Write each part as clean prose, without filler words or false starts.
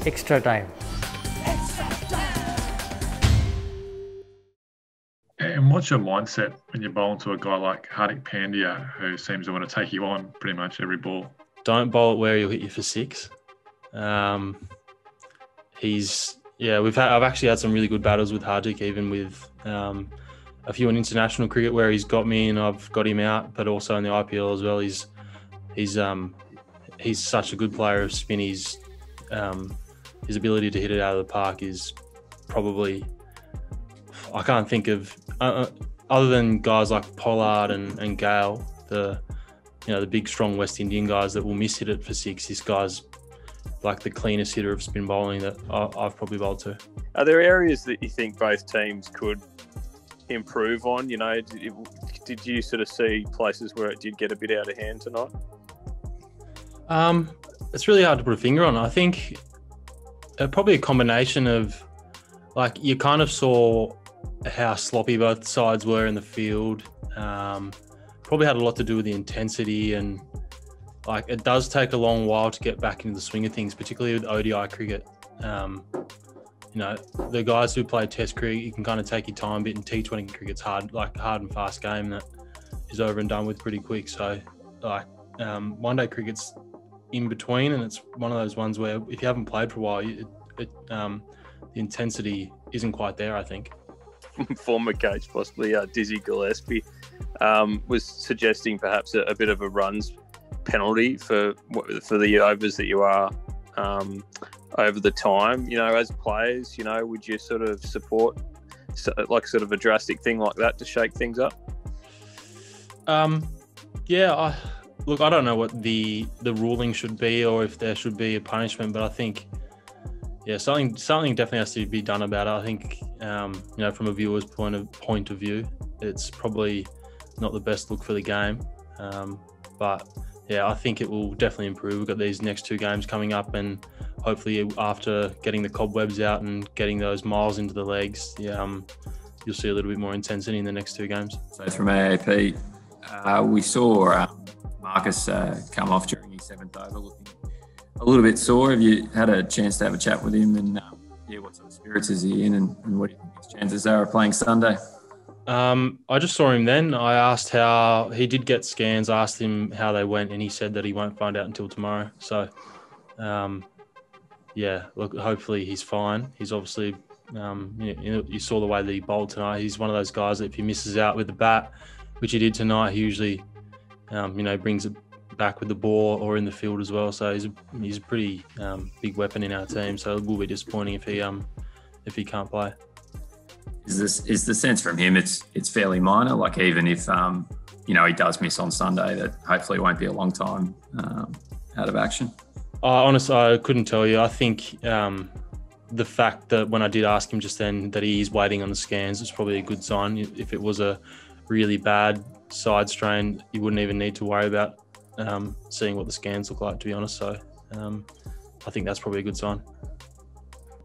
extra time. And what's your mindset when you bowl into a guy like Hardik Pandya, who seems to want to take you on pretty much every ball? Don't bowl it where he'll hit you for six. I've actually had some really good battles with Hardik, even with a few in international cricket where he's got me and I've got him out, but also in the IPL as well. He's such a good player of spin. His ability to hit it out of the park is probably, I can't think of other than guys like Pollard and Gayle, the big strong West Indian guys that will miss hit it for six. This guy's like the cleanest hitter of spin bowling that I've probably bowled to. Are there areas that you think both teams could improve on? Did you sort of see places where it did get a bit out of hand tonight? It's really hard to put a finger on. I think probably a combination of, like, you kind of saw how sloppy both sides were in the field. Probably had a lot to do with the intensity, and like it does take a long while to get back into the swing of things, particularly with ODI cricket. The guys who play Test cricket, you can kind of take your time a bit, and T20 cricket's hard and fast game that is over and done with pretty quick. So one day cricket's in between, and it's one of those ones where if you haven't played for a while, the intensity isn't quite there, I think. Former coach, possibly Dizzy Gillespie, was suggesting perhaps a bit of a runs penalty for the overs that you are over the time. As players, would you sort of support sort of a drastic thing like that to shake things up? Look, I don't know what the ruling should be, or if there should be a punishment, but I think, something definitely has to be done about it. I think, from a viewer's point of view, it's probably not the best look for the game. But I think it will definitely improve. We've got these next two games coming up, and hopefully after getting the cobwebs out and getting those miles into the legs, you'll see a little bit more intensity in the next two games. So from AAP, we saw Marcus come off during his seventh over, looking a little bit sore. Have you had a chance to have a chat with him, and what sort of spirits is he in, and what do you think his chances are of playing Sunday? I just saw him then. I asked how he did get scans. I asked him how they went, and he said that he won't find out until tomorrow. So, look, hopefully he's fine. He's obviously, you saw the way that he bowled tonight. He's one of those guys that if he misses out with the bat, which he did tonight, he usually, brings it back with the ball or in the field as well. So he's a pretty big weapon in our team. So it will be disappointing if he can't play. Is the sense from him it's fairly minor? Like, even if he does miss on Sunday, that hopefully won't be a long time out of action. Honestly, I couldn't tell you. I think the fact that when I did ask him just then that he's waiting on the scans is probably a good sign. If it was a really bad side strain, you wouldn't even need to worry about seeing what the scans look like, to be honest. So I think that's probably a good sign.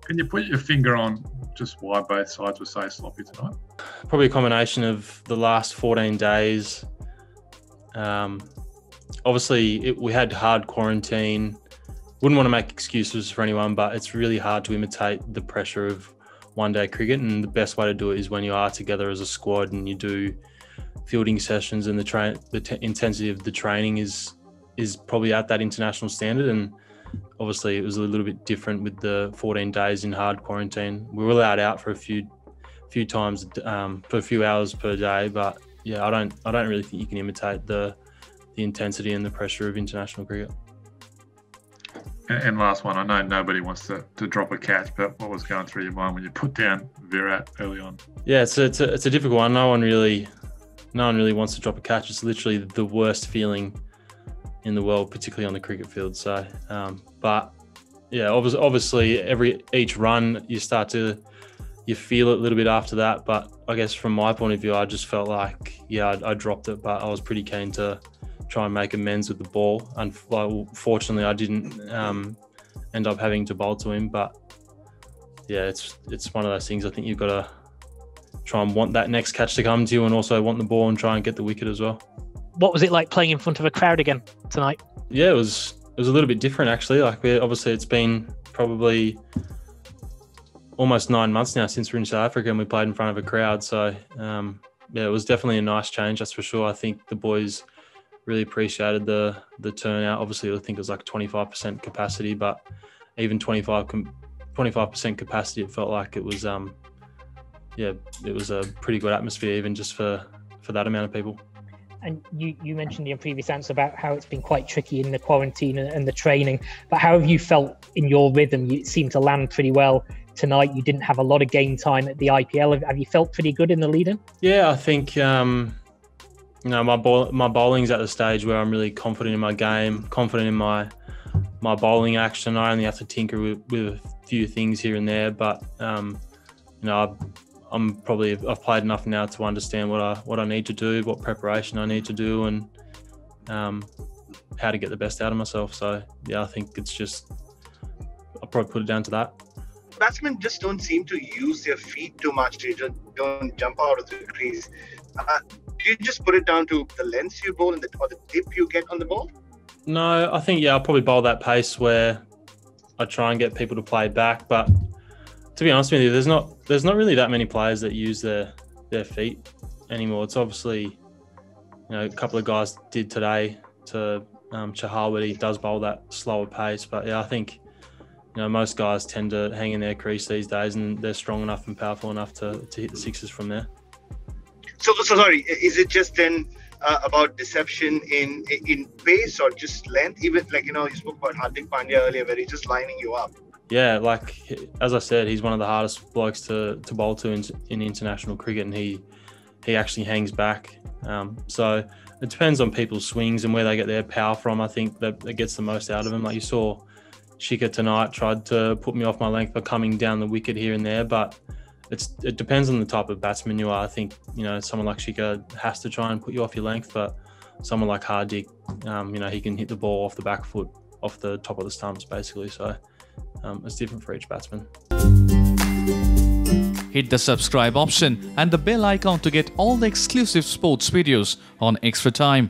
Can you put your finger on just why both sides were so sloppy tonight? Probably a combination of the last 14 days. Obviously, we had hard quarantine. Wouldn't want to make excuses for anyone, but it's really hard to imitate the pressure of one-day cricket, and the best way to do it is when you are together as a squad and you do fielding sessions, and the intensity of the training is probably at that international standard. And obviously it was a little bit different with the 14 days in hard quarantine. We were allowed out for a few times, for a few hours per day, but I don't really think you can imitate the intensity and the pressure of international cricket. And last one, I know nobody wants to drop a catch, but what was going through your mind when you put down Virat early on? Yeah, it's a difficult one. No one really wants to drop a catch. It's literally the worst feeling in the world, particularly on the cricket field. So, obviously each run you feel it a little bit after that. But I guess from my point of view, I just felt like, I dropped it, but I was pretty keen to try and make amends with the ball. Unfortunately, I didn't end up having to bowl to him. But it's one of those things. I think you've got to try and want that next catch to come to you, and also want the ball and try and get the wicket as well. What was it like playing in front of a crowd again tonight? Yeah, it was a little bit different actually. Obviously it's been probably almost 9 months now since we're in South Africa and we played in front of a crowd. So, it was definitely a nice change, that's for sure. I think the boys really appreciated the turnout. Obviously, I think it was like 25% capacity, but even 25% capacity, it felt like it was, it was a pretty good atmosphere even just for that amount of people. And you mentioned in your previous answer about how it's been quite tricky in the quarantine and the training, but how have you felt in your rhythm? You seem to land pretty well tonight. You didn't have a lot of game time at the IPL. Have you felt pretty good in the lead-in? Yeah, I think, my bowling's at the stage where I'm really confident in my game, confident in my bowling action. I only have to tinker with a few things here and there, but, I've played enough now to understand what I need to do, what preparation I need to do, and how to get the best out of myself. So yeah, I think it's just, I'll probably put it down to that. Batsmen just don't seem to use their feet too much. They don't jump out of the crease. Do you just put it down to the length you bowl or the dip you get on the ball? No, I think, I'll probably bowl that pace where I try and get people to play back, but to be honest with you, there's not really that many players that use their feet anymore. It's obviously, a couple of guys did today to Chahal, where he does bowl that slower pace. But yeah, I think, most guys tend to hang in their crease these days, and they're strong enough and powerful enough to hit the sixes from there. So sorry, is it just then about deception in pace or just length? Even you spoke about Hardik Pandya earlier, where he's just lining you up. Yeah, as I said, he's one of the hardest blokes to bowl to in international cricket, and he actually hangs back. So it depends on people's swings and where they get their power from. I think that gets the most out of them. Like you saw, Shikha tonight tried to put me off my length by coming down the wicket here and there, but it depends on the type of batsman you are. I think, someone like Shikha has to try and put you off your length, but someone like Hardik, he can hit the ball off the back foot, off the top of the stumps, basically. So it's different for each batsman. Hit the subscribe option and the bell icon to get all the exclusive sports videos on Extra Time.